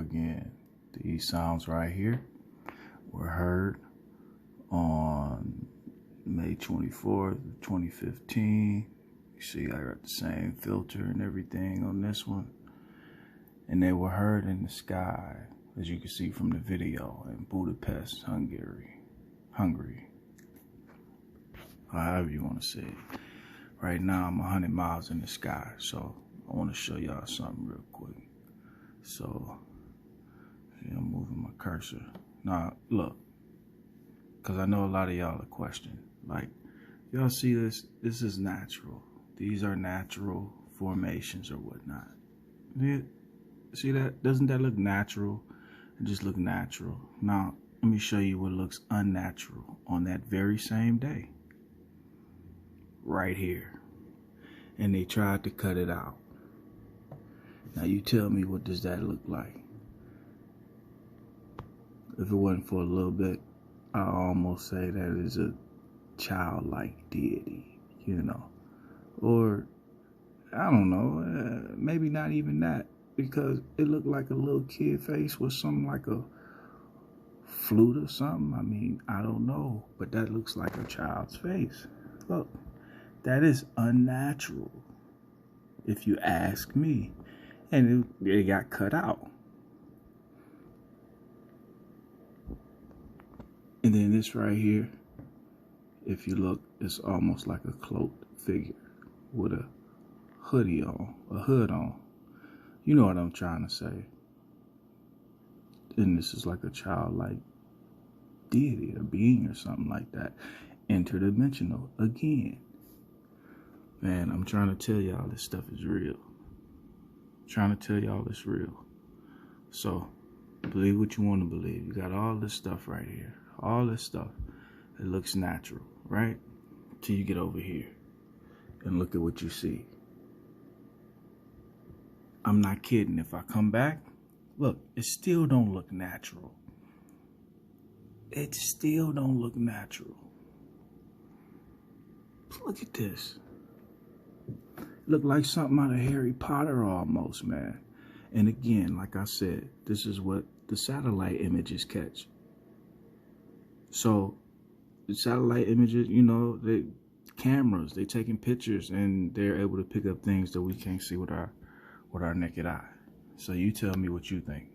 again. These sounds right here were heard on May 24th, 2015. You see I got the same filter and everything on this one. And they were heard in the sky, as you can see from the video, in Budapest, Hungary. However you want to say it. Right now I'm 100 miles in the sky, so I want to show y'all something real quick. So, I'm moving my cursor. Now, look, because I know a lot of y'all are questioning. Like, y'all see this? This is natural. These are natural formations or whatnot. See that? Doesn't that look natural? It just look natural. Now, let me show you what looks unnatural on that very same day. Right here. And they tried to cut it out. Now you tell me, what does that look like? If it wasn't for a little bit, I almost say that is a childlike deity, you know. Or, I don't know, maybe not even that, because it looked like a little kid face with something like a flute or something. I mean, I don't know, but that looks like a child's face. Look, that is unnatural, if you ask me. And it got cut out. And then this right here, if you look, it's almost like a cloaked figure with a hoodie on, a hood on. You know what I'm trying to say. And this is like a childlike deity, a being or something like that. Interdimensional again. Man, I'm trying to tell y'all this stuff is real. Trying to tell y'all it's real. So, believe what you want to believe. You got all this stuff right here. All this stuff. It looks natural, right? Till you get over here and look at what you see. I'm not kidding. If I come back, look, it still don't look natural. It still don't look natural. Look at this. Look like something out of Harry Potter almost, man. And again, like I said, this is what the satellite images catch. So the satellite images, you know, they cameras, they taking pictures and they're able to pick up things that we can't see with our naked eye. So you tell me what you think.